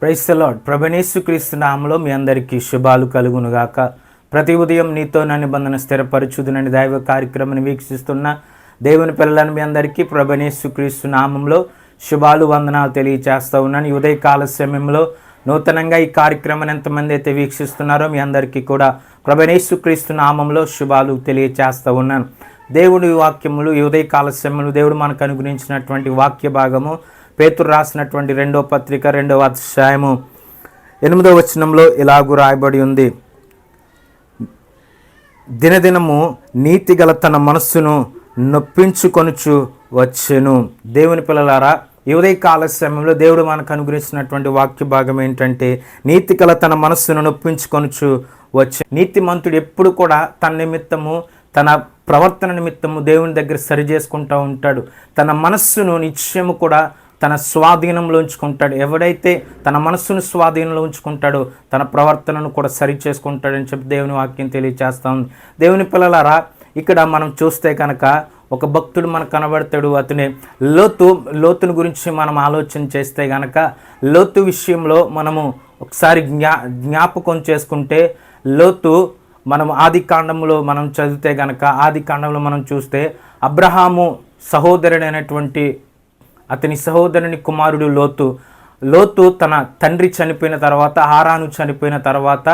Praise the lord. ప్రభువైన యేసుక్రీస్తు నామములో మీ అందరికీ శుభాలు కలుగునుగాక. ప్రతి ఉదయం నీతో నా నిబంధన స్థిరపరచుదునని దైవ కార్యక్రమాన్ని వీక్షిస్తున్న దేవుని పిల్లలను మీ అందరికీ ప్రభువైన యేసుక్రీస్తు నామములో శుభాలు వందనాలు తెలియజేస్తూ ఉన్నాను. ఈ ఉదయకాల సమయంలో నూతనంగా ఈ కార్యక్రమాన్ని ఎంతమంది అయితే వీక్షిస్తున్నారో మీ అందరికీ కూడా ప్రభువైన యేసుక్రీస్తు నామములో శుభాలు తెలియజేస్తూ ఉన్నాను. దేవుడి వాక్యములు ఈ ఉదయకాల సమయంలో దేవుడు మనకు అనుగ్రహించినటువంటి వాక్య భాగము పేతురు రాసినటువంటి 2వ పత్రిక 2వ అధ్యాయము 8వ వచనంలో ఇలాగూ రాయబడి ఉంది. దినదినము నీతిగల తన మనస్సును నొప్పించుకొనుచు వచ్చెను. దేవుని పిల్లలారా, ఈ ఉదయకాల సమయంలో దేవుడు మనకు అనుగ్రహించినటువంటి వాక్య భాగం ఏంటంటే నీతిగల తన మనస్సును నొప్పించుకొనుచు వచ్చే. నీతిమంతుడు ఎప్పుడు కూడా తన నిమిత్తము తన ప్రవర్తన నిమిత్తము దేవుని దగ్గర సరి చేసుకుంటూ ఉంటాడు. తన మనస్సును నిత్యము కూడా తన స్వాధీనంలో ఉంచుకుంటాడు. ఎవడైతే తన మనస్సును స్వాధీనంలో ఉంచుకుంటాడో తన ప్రవర్తనను కూడా సరి చేసుకుంటాడని చెప్పి దేవుని వాక్యం తెలియజేస్తా ఉంది. దేవుని పిల్లలారా, ఇక్కడ మనం చూస్తే కనుక ఒక భక్తుడు మనకు కనబడతాడు. అతనే లోతుని గురించి మనం ఆలోచన చేస్తే కనుక లోతు విషయంలో మనము ఒకసారి జ్ఞాపకం చేసుకుంటే లోతు మనం ఆది కాండంలో మనం చదివితే కనుక ఆది కాండంలో మనం చూస్తే అబ్రహాము సహోదరుడైనటువంటి అతని సహోదరుని కుమారుడు లోతు తన తండ్రి చనిపోయిన తర్వాత హారాను చనిపోయిన తర్వాత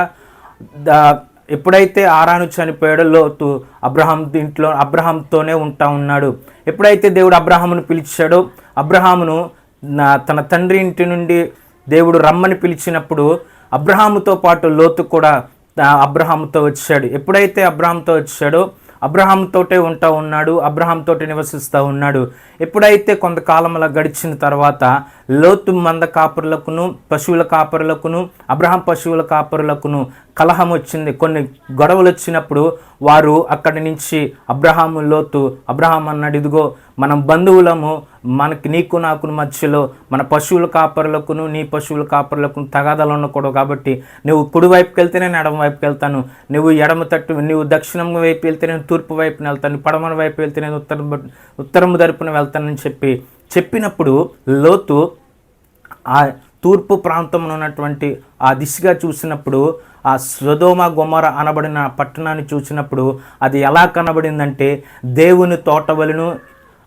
ఎప్పుడైతే హారాను చనిపోయాడో లోతు అబ్రహాంతోనే ఉన్నాడు. ఎప్పుడైతే దేవుడు అబ్రహామును పిలిచాడో అబ్రహామును తన తండ్రి ఇంటి నుండి దేవుడు రమ్మని పిలిచినప్పుడు అబ్రహాముతో పాటు లోతు కూడా అబ్రహాముతో వచ్చాడు. ఎప్పుడైతే అబ్రహాంతో వచ్చాడో అబ్రహాంతోటే ఉన్నాడు, అబ్రహాంతోటి నివసిస్తూ ఉన్నాడు. ఎప్పుడైతే కొంతకాలం అలా గడిచిన తర్వాత లోతు మంద కాపరులకును పశువుల కాపరులకును అబ్రహాం పశువుల కాపరులకును కలహం వచ్చింది. కొన్ని గొడవలు వచ్చినప్పుడు వారు అక్కడి నుంచి అబ్రహాం అన్నాడు, ఇదిగో మనం బంధువులము, మనకి నీకు నాకు మధ్యలో మన పశువుల కాపరులకును నీ పశువుల కాపరులకును తగాదాలు ఉండకూడదు. కాబట్టి నువ్వు కుడి వైపుకి వెళ్తే నేను ఎడమ వైపుకి వెళ్తాను, నువ్వు దక్షిణం వైపు వెళ్తే నేను తూర్పు వైపున వెళ్తాను, పడమర వైపు వెళ్తే నేను ఉత్తరం తరపున వెళ్తానని చెప్పినప్పుడు లోతు ఆ తూర్పు ప్రాంతంలో ఉన్నటువంటి ఆ దిశగా చూసినప్పుడు ఆ సొదొమ గొమొర అనబడిన పట్టణాన్ని చూసినప్పుడు అది ఎలా కనబడిందంటే దేవుని తోటవలను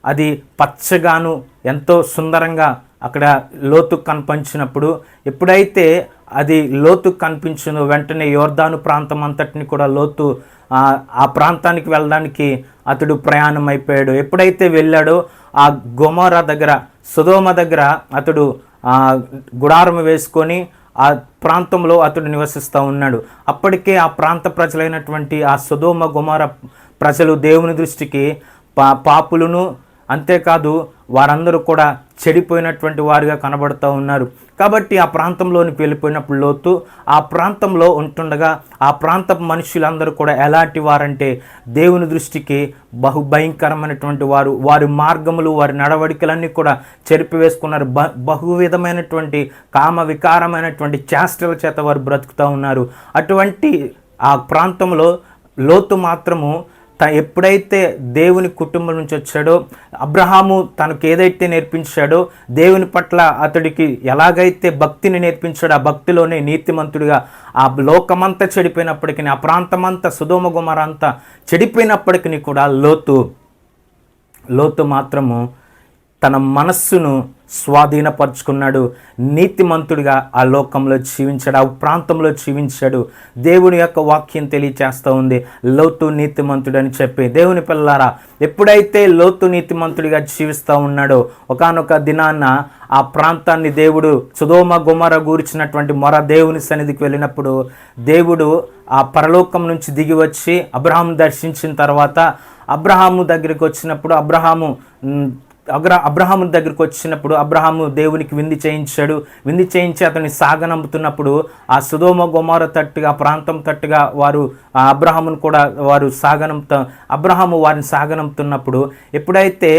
అది పచ్చగాను ఎంతో సుందరంగా అక్కడ లోతు కనిపించినప్పుడు ఎప్పుడైతే అది లోతు కనిపించిందో వెంటనే యోర్దాను ప్రాంతం అంతటిని కూడా లోతు ఆ ప్రాంతానికి వెళ్ళడానికి అతడు ప్రయాణం అయిపోయాడు. ఎప్పుడైతే వెళ్ళాడో ఆ గొమొర దగ్గర సొదొమ దగ్గర అతడు గుడారం వేసుకొని ఆ ప్రాంతంలో అతడు నివసిస్తూ ఉన్నాడు. అప్పటికే ఆ ప్రాంత ప్రజలైనటువంటి ఆ సొదొమ గొమొర ప్రజలు దేవుని దృష్టికి పాపులను, అంతేకాదు వారందరూ కూడా చెడిపోయినటువంటి వారిగా కనబడుతూ ఉన్నారు. కాబట్టి ఆ ప్రాంతంలోనికి వెళ్ళిపోయినప్పుడు లోతు ఆ ప్రాంతంలో ఉంటుండగా ఆ ప్రాంత మనుషులందరూ కూడా ఎలాంటి వారంటే దేవుని దృష్టికి బహుభయంకరమైనటువంటి వారి మార్గములు వారి నడవడికలన్నీ కూడా చెరిపివేసుకున్నారు. బహువిధమైనటువంటి కామ వికారమైనటువంటి చేష్టల చేత వారు బ్రతుకుతూ ఉన్నారు. అటువంటి ఆ ప్రాంతంలో లోతు మాత్రము ఎప్పుడైతే దేవుని కుటుంబం నుంచి వచ్చాడో అబ్రహాము తనకు ఏదైతే నేర్పించాడో దేవుని పట్ల అతడికి ఎలాగైతే భక్తిని నేర్పించాడో ఆ భక్తిలోనే నీతిమంతుడిగా ఆ లోకమంతా చెడిపోయినప్పటికీ ఆ ప్రాంతమంతా సొదొమ గొమొర అంతా చెడిపోయినప్పటికీ కూడా లోతు మాత్రము తన మనస్సును స్వాధీనపరుచుకున్నాడు. నీతిమంతుడిగా ఆ లోకంలో జీవించాడు, ఆ ప్రాంతంలో జీవించాడు. దేవుని యొక్క వాక్యం తెలియచేస్తూ ఉంది లోతు నీతిమంతుడు అని చెప్పి. దేవుని పిల్లలారా, ఎప్పుడైతే లోతు నీతిమంతుడిగా జీవిస్తూ ఉన్నాడో ఒకానొక దినాన ఆ ప్రాంతాన్ని దేవుడు సొదొమ గొమొర గూర్చినటువంటి మొర దేవుని సన్నిధికి వెళ్ళినప్పుడు దేవుడు ఆ పరలోకం నుంచి దిగి వచ్చి అబ్రహాము దర్శించిన తర్వాత అబ్రహాము దగ్గరికి వచ్చినప్పుడు అబ్రహాము దగ్గరికి వచ్చినప్పుడు అబ్రహాము దేవునికి విందు చేయించి అతన్ని సాగనంపుతున్నప్పుడు ఆ సొదొమ గొమొర తట్టుగా ప్రాంతం తట్టుగా వారు అబ్రహామును కూడా అబ్రహాము వారిని సాగనంపుతున్నప్పుడు ఎప్పుడైతే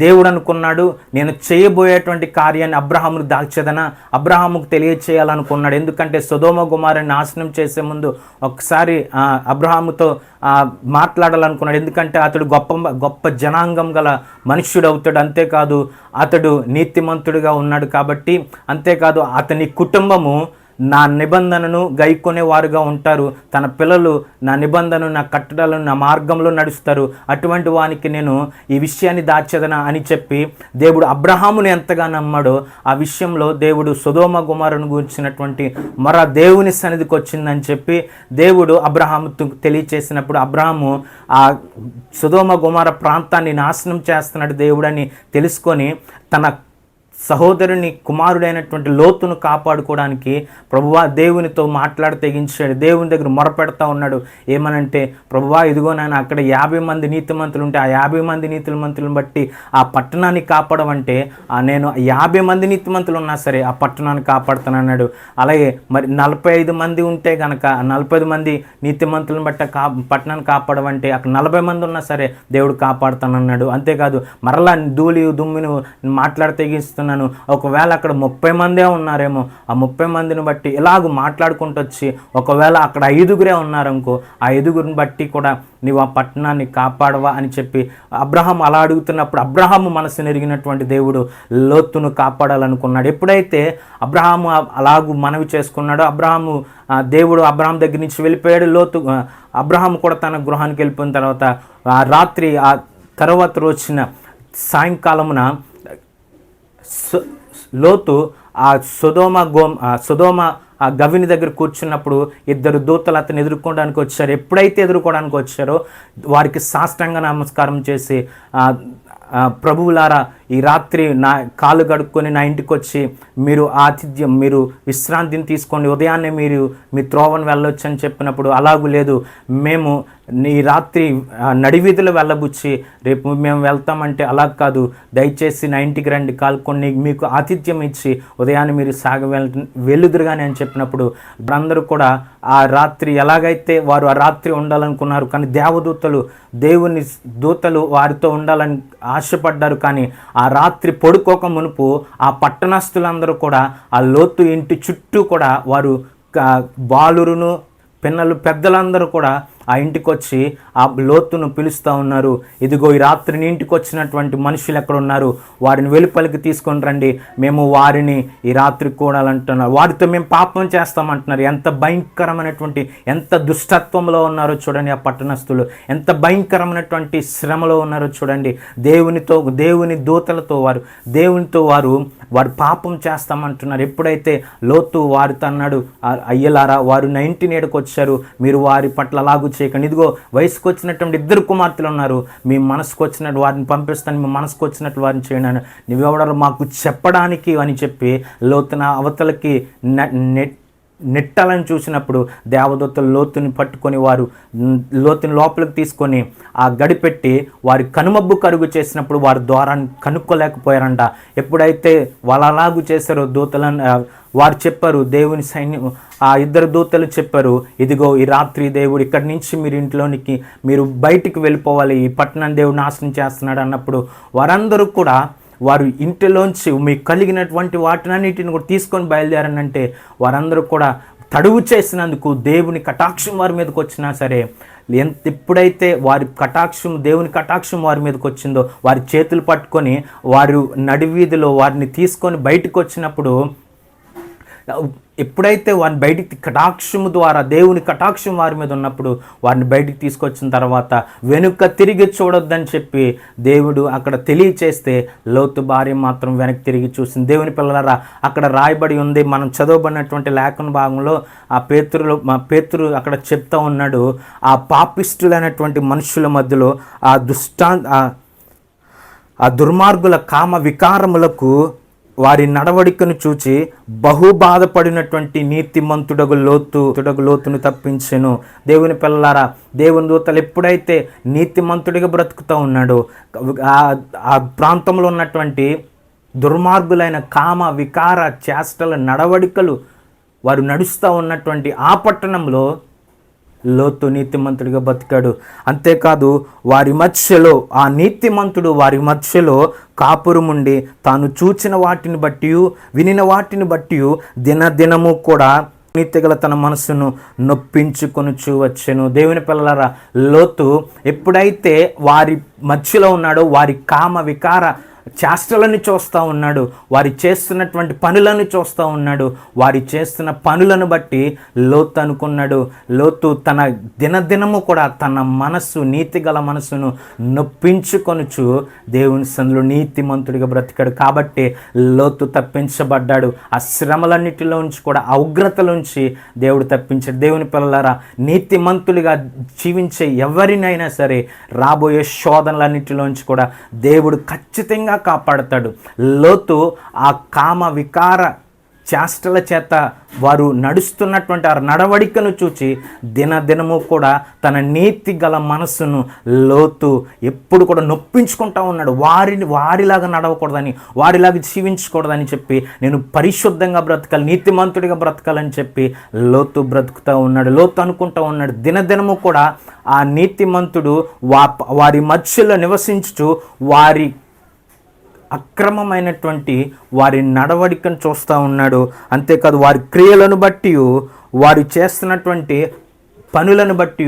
దేవుడు అనుకున్నాడు, నేను చేయబోయేటువంటి కార్యాన్ని అబ్రహాముకు దాల్చేదన అబ్రహాముకు తెలియచేయాలనుకున్నాడు. ఎందుకంటే సొదొమ గొమొర్రాని నాశనం చేసే ముందు ఒకసారి అబ్రహాముతో మాట్లాడాలనుకున్నాడు. ఎందుకంటే అతడు గొప్ప జనాంగం గల మనుష్యుడు అవుతాడు. అంతేకాదు అతడు నీతిమంతుడిగా ఉన్నాడు కాబట్టి, అంతేకాదు అతని కుటుంబము నా నిబంధనను గైకొనేవారుగా ఉంటారు, తన పిల్లలు నా నిబంధనను, నా కట్టడాలను, నా మార్గంలో నడుస్తారు, అటువంటి వానికి నేను ఈ విషయాన్ని దాచేదనా అని చెప్పి దేవుడు అబ్రహాముని ఎంతగా నమ్మాడో ఆ విషయంలో దేవుడు సొదొమ గొమొర్రాను గురించినటువంటి దేవుని సన్నిధికి వచ్చిందని చెప్పి దేవుడు అబ్రహాముకు తెలియచేసినప్పుడు అబ్రహాము ఆ సొదొమ గొమొర్రా ప్రాంతాన్ని నాశనం చేస్తున్నాడు దేవుడని తెలుసుకొని తన సహోదరుని కుమారుడైనటువంటి లోతును కాపాడుకోవడానికి ప్రభువా దేవునితో తెగించాడు. దేవుని దగ్గర మొరపెడతా ఉన్నాడు. ఏమనంటే, ప్రభువా ఇదిగో నాయన అక్కడ 50 మంది నీతిమంతులు ఉంటే ఆ 50 మంది నీతిమంతులను బట్టి ఆ పట్టణాన్ని కాపాడమంటే నేను 50 మంది నీతిమంతులు ఉన్నా సరే ఆ పట్టణాన్ని కాపాడుతానన్నాడు. అలాగే మరి 45 మంది ఉంటే కనుక 45 మంది నీతిమంతులను బట్టి పట్టణాన్ని కాపాడమంటే అక్కడ 40 మంది ఉన్నా సరే దేవుడు కాపాడుతానన్నాడు. అంతేకాదు మరలా ధూళి దుమ్మును తెగిస్తున్నాను, ఒకవేళ అక్కడ 30 మందే ఉన్నారేమో ఆ 30 మందిని బట్టి ఇలాగూ మాట్లాడుకుంటూ వచ్చి ఒకవేళ అక్కడ 5గురే ఉన్నారనుకో ఆ 5గురిని బట్టి కూడా నీవు ఆ పట్టణాన్ని కాపాడవా అని చెప్పి అబ్రహాం అలా అడుగుతున్నప్పుడు అబ్రహాము మనసు నెరిగినటువంటి దేవుడు లోతును కాపాడాలనుకున్నాడు. ఎప్పుడైతే అబ్రహాము అలాగూ మనవి చేసుకున్నాడో దేవుడు అబ్రహాం దగ్గర నుంచి వెళ్ళిపోయాడు. అబ్రహాము కూడా తన గృహానికి వెళ్ళిపోయిన తర్వాత ఆ రాత్రి ఆ తర్వాత రోజున సాయంకాలమున లోతు ఆ సొదొమ ఆ గవిని దగ్గర కూర్చున్నప్పుడు 2 దూతలు అతను ఎదుర్కోవడానికి వచ్చారు. ఎప్పుడైతే ఎదుర్కోవడానికి వచ్చారో వారికి సాష్టాంగ నమస్కారం చేసి, ప్రభువులారా ఈ రాత్రి నా కాలు గడుక్కొని నా ఇంటికి వచ్చి మీరు విశ్రాంతిని తీసుకోండి, ఉదయాన్నే మీరు మీ త్రోవను వెళ్ళొచ్చు అని చెప్పినప్పుడు అలాగూ లేదు, మేము ఈ రాత్రి నడివీధులు వెళ్ళబుచ్చి రేపు మేము వెళ్తామంటే అలా కాదు, దయచేసి నా ఇంటికి రండి, కాల్కొని మీకు ఆతిథ్యం ఇచ్చి ఉదయాన్నే మీరు వెళ్లుదురుగానే అని చెప్పినప్పుడు అందరూ కూడా ఆ రాత్రి ఎలాగైతే వారు ఆ రాత్రి ఉండాలనుకున్నారు కానీ దేవుని దూతలు వారితో ఉండాలని ఆశపడ్డారు. కానీ ఆ రాత్రి పడుకోక మునుపు ఆ పట్టణస్థులందరూ కూడా ఆ లోతు ఇంటి చుట్టూ కూడా వారు బాలురును పెద్దలందరూ కూడా ఆ ఇంటికి వచ్చి ఆ లోతును పిలుస్తూ ఉన్నారు. ఇదిగో ఈ రాత్రి నీ ఇంటికి వచ్చినటువంటి మనుషులు ఎక్కడ ఉన్నారు, వారిని వెలుపలికి తీసుకొని రండి, మేము వారిని ఈ రాత్రి కూడాలంటున్నారు, వారితో మేము పాపం చేస్తామంటున్నారు. ఎంత భయంకరమైనటువంటి ఎంత దుష్టత్వంలో ఉన్నారో చూడండి ఆ పట్టణస్థులు, ఎంత భయంకరమైనటువంటి శ్రమలో ఉన్నారో చూడండి. దేవుని దూతలతో వారు పాపం చేస్తామంటున్నారు. ఎప్పుడైతే లోతు వారితో అన్నాడు, అయ్యలారా వారు నా ఇంటి నీడకు వచ్చారు, మీరు వారి పట్ల అలాగూ చేయకండి, ఇదిగో వయసుకు వచ్చినటువంటి 2 కుమార్తెలు ఉన్నారు, మీ మనసుకు వచ్చినట్టు వారిని పంపిస్తాను, మీ మనసుకు వచ్చినట్లు వారిని చేయను, నువ్వెవడో మాకు చెప్పడానికి అని చెప్పి లోతున అవతలకి నెట్టాలని చూసినప్పుడు దేవదూతలు లోతుని పట్టుకొని లోతుని లోపలికి తీసుకొని ఆ గడిపెట్టి వారి కనుమబ్బు కరుగు చేసినప్పుడు వారి ద్వారాన్ని కనుక్కోలేకపోయారంట. ఎప్పుడైతే వాళ్ళు అలాగూ చేశారో వారు చెప్పారు, దేవుని సైన్యం ఆ 2 దూతలు చెప్పారు, ఇదిగో ఈ రాత్రి దేవుడు ఇక్కడి నుంచి మీరు బయటికి వెళ్ళిపోవాలి, ఈ పట్టణాన్ని దేవుడు నాశనం చేస్తున్నాడు అన్నప్పుడు వారందరూ కూడా వారు ఇంటిలోంచి మీకు కలిగినటువంటి వాటినన్నిటిని కూడా తీసుకొని బయలుదేరనంటే వారందరూ కూడా తడువు చేసినందుకు దేవుని కటాక్షం వారి మీదకి వచ్చినా సరే, ఎప్పుడైతే దేవుని కటాక్షం వారి మీదకి వచ్చిందో వారి చేతులు పట్టుకొని వారు నడివీధిలో వారిని తీసుకొని బయటకు వచ్చినప్పుడు, ఎప్పుడైతే వారిని బయటికి కటాక్షము ద్వారా దేవుని కటాక్షం వారి మీద ఉన్నప్పుడు వారిని బయటికి తీసుకొచ్చిన తర్వాత వెనుక తిరిగి చూడొద్దని చెప్పి దేవుడు అక్కడ తెలియచేస్తే లోతు భార్య మాత్రం వెనక్కి తిరిగి చూసింది. దేవుని పిల్లలారా, అక్కడ రాయబడి ఉంది, మనం చదవబడినటువంటి లేఖన భాగంలో ఆ పేతురు అక్కడ చెప్తా ఉన్నాడు, ఆ పాపిష్టులైనటువంటి మనుషుల మధ్యలో ఆ దుర్మార్గుల కామ వికారములకు వారి నడవడికను చూచి బహు బాధపడినటువంటి నీతిమంతుడగు లోతును తప్పించెను. దేవుని పిల్లలారా, దేవుని దూతలు ఎప్పుడైతే నీతిమంతుడిగా బ్రతుకుతూ ఉన్నాడో ఆ ప్రాంతంలో ఉన్నటువంటి దుర్మార్గులైన కామ వికార చేష్టల నడవడికలు వారు నడుస్తూ ఉన్నటువంటి ఆ పట్టణంలో లోతు నీతిమంతుడిగా బతికాడు. అంతేకాదు వారి మధ్యలో ఆ నీతిమంతుడు వారి మధ్యలో కాపురముండి తాను చూచిన వాటిని బట్టి వినిన వాటిని బట్టి దినదినము కూడా నీతిగల తన మనస్సును నొప్పించుకొనుచు వచ్చెను. దేవుని పిల్లలారా, లోతు ఎప్పుడైతే వారి మధ్యలో ఉన్నాడో వారి కామ వికార చేష్టలను చూస్తూ ఉన్నాడు, వారి చేస్తున్నటువంటి పనులను చూస్తూ ఉన్నాడు. వారి చేస్తున్న పనులను బట్టి లోతు అనుకున్నాడు, లోతు తన దినదినము కూడా తన మనస్సు నీతిగల మనస్సును నొప్పించుకొనుచు దేవుని సన్నిధిలో నీతిమంతుడిగా బ్రతికాడు. కాబట్టి లోతు తప్పించబడ్డాడు. ఆ శ్రమలన్నిటిలోంచి కూడా ఆ ఉగ్రతలోంచి దేవుడు తప్పించాడు. దేవుని పిల్లలారా, నీతిమంతులుగా జీవించే ఎవరినైనా సరే రాబోయే శోధనలన్నిటిలోంచి కూడా దేవుడు ఖచ్చితంగా కాపాడతాడు. లోతు ఆ కామ వికార చేష్టల చేత వారు నడుస్తున్నటువంటి ఆ నడవడికను చూచి దినదినము కూడా తన నీతి గల మనస్సును లోతు ఎప్పుడు కూడా నొప్పించుకుంటా ఉన్నాడు. వారిలాగా నడవకూడదని, వారిలాగా జీవించకూడదని చెప్పి నేను పరిశుద్ధంగా బ్రతకాలి, నీతిమంతుడిగా బ్రతకాలని చెప్పి లోతు బ్రతుకుతూ ఉన్నాడు. లోతు అనుకుంటూ ఉన్నాడు. దినదినము కూడా ఆ నీతిమంతుడు వారి మధ్యలో నివసించుచు వారి అక్రమమైనటువంటి వారి నడవడికను చూస్తూ ఉన్నాడు. అంతేకాదు వారి క్రియలను బట్టి వారు చేస్తున్నటువంటి పనులను బట్టి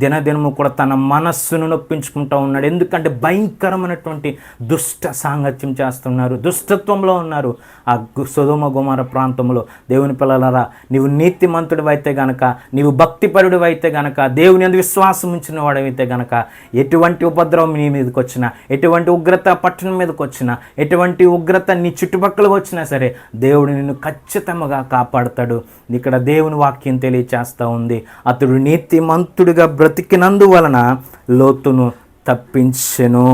దినదినము కూడా తన మనస్సును నొప్పించుకుంటూ ఉన్నాడు. ఎందుకంటే భయంకరమైనటువంటి దుష్ట సాంగత్యం చేస్తున్నారు, దుష్టత్వంలో ఉన్నారు ఆ సొదొమ గొమొర్రా ప్రాంతంలో. దేవుని పిల్లలారా, నీవు నీతిమంతుడివైతే గనక, నీవు భక్తిపరుడివైతే గనక, దేవుని యందు విశ్వాసం ఉంచిన వాడవైతే గనక, ఎటువంటి ఉపద్రవం నీ మీదకి వచ్చినా, ఎటువంటి ఉగ్రత పట్టణం మీదకి వచ్చినా, ఎటువంటి ఉగ్రత నీ చుట్టుపక్కల వచ్చినా సరే దేవుడు నిన్ను ఖచ్చితంగా కాపాడుతాడు. ఇక్కడ దేవుని వాక్యం తెలియచేస్తూ ఉంది. అతడు నీతిమంతుడిగా బ్రతికినందువలన లోతును తప్పించెను.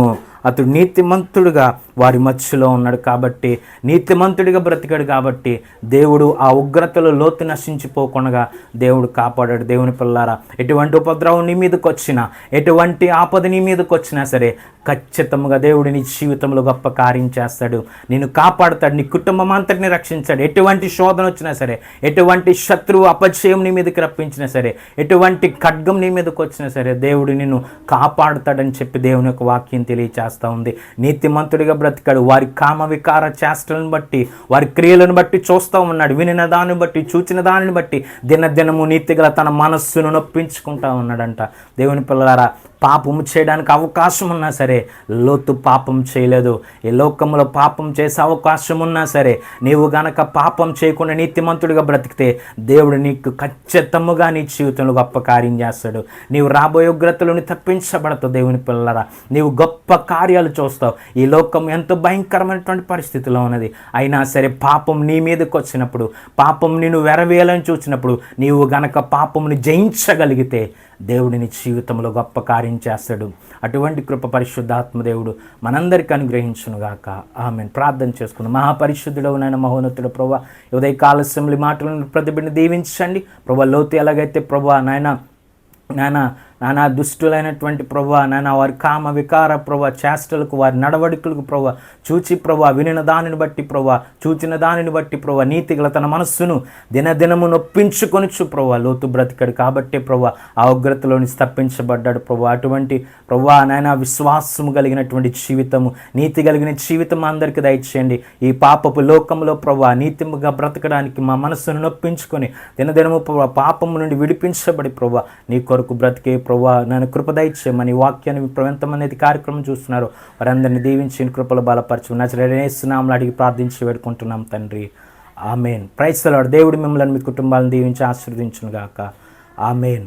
అతడు నీతిమంతుడిగా వారి మధ్యలో ఉన్నాడు కాబట్టి, నీతిమంతుడిగా బ్రతికాడు కాబట్టి దేవుడు ఆ ఉగ్రతలో లోతు నశించిపోకుండా దేవుడు కాపాడాడు. దేవుని పిల్లారా, ఎటువంటి ఉపద్రవం నీ మీదకి వచ్చినా, ఎటువంటి ఆపద నీ మీదకి వచ్చినా సరే ఖచ్చితంగా దేవుడు నీ జీవితంలో గొప్ప కార్యం చేస్తాడు, నిన్ను కాపాడుతాడు, నీ కుటుంబం అంతటిని రక్షించాడు. ఎటువంటి శోధన వచ్చినా సరే, ఎటువంటి శత్రువు అపజయం నీ మీదకి రప్పించినా సరే, ఎటువంటి ఖడ్గం నీ మీదకి వచ్చినా సరే దేవుడు నిన్ను కాపాడుతాడని చెప్పి దేవుని యొక్క వాక్యం తెలియచేస్తాడు. ఉంది. నీతిమంతుడిగా బ్రతికాడు. వారి కామ వికార చేష్టలను బట్టి, వారి క్రియలను బట్టి చూస్తూ ఉన్నాడు. వినిన దాన్ని బట్టి, చూచిన దానిని బట్టి దినదినము నీతిగల తన మనస్సును నొప్పించుకుంటా ఉన్నాడంట. దేవుని పిల్లలారా, పాపము చేయడానికి అవకాశం ఉన్నా సరే లోతు పాపం చేయలేదు. ఈ లోకంలో పాపం చేసే అవకాశం ఉన్నా సరే నీవు గనక పాపం చేయకుండా నీతిమంతుడిగా బ్రతికితే దేవుడు నీకు ఖచ్చితంగా నీ జీవితంలో గొప్ప కార్యం చేస్తాడు. నీవు రాబోయే ఉగ్రతలను తప్పించబడతావు. దేవుని పిల్లలారా, నీవు గొప్ప కార్యాలు చూస్తావు. ఈ లోకం ఎంతో భయంకరమైనటువంటి పరిస్థితిలో ఉన్నది. అయినా సరే పాపం నీ మీదకి వచ్చినప్పుడు, పాపం నిన్ను వెరవేయాలని చూసినప్పుడు నీవు గనక పాపముని జయించగలిగితే దేవుడు నీ జీవితంలో గొప్ప కార్యం చేస్తాడు. అటువంటి కృప పరిశుద్ధాత్మ దేవుడు మనందరికీ అనుగ్రహించునుగాక. ఆమేన్. ప్రార్థన చేసుకుందాం. మహాపరిశుద్ధుడవు నాయన, మహోన్నతుడు ప్రభువా, ఉదయకాల అసెంబ్లీ మాటలను ప్రతిబిని దీవించండి ప్రభువా. లోతు ఎలాగైతే ప్రభువా నానా దుష్టులైనటువంటి ప్రభువా, నాయన వారి కామ వికార ప్రభువా చేష్టలకు, వారి నడవడికలకు ప్రభువా చూచి ప్రభువా, వినిన దానిని బట్టి ప్రభువా, చూచిన దానిని బట్టి ప్రభువా నీతిగల తన మనస్సును దినదినము నొప్పించుకొనిచ్చు ప్రభువా లోతు బ్రతికాడు. కాబట్టి ప్రభువా ఆ ఉగ్రతలోని తప్పించబడ్డాడు ప్రభువా. అటువంటి ప్రభువా నాయన విశ్వాసము కలిగినటువంటి జీవితము, నీతి కలిగిన జీవితం అందరికీ దయచేయండి. ఈ పాపపు లోకంలో ప్రభువా నీతిగా బ్రతకడానికి మా మనస్సును నొప్పించుకొని దినదినము ప్రభువా పాపము నుండి విడిపించబడి ప్రభువా నీ కొరకు బ్రతికే ప్రభువా నన్ను కృప దయచేయమని వాక్యాన్ని ఎంతమంది కార్యక్రమం చూస్తున్నారు వారందరినీ దీవించి కృపలు బలపరచు నజరేయుడైన యేసు నామములో అడిగి ప్రార్థించి వేడుకుంటున్నాం తండ్రి. ఆమేన్. Praise the Lord. దేవుడు మిమ్మల్ని మీ కుటుంబాలను దీవించి ఆశీర్వదించును గాక. ఆమేన్.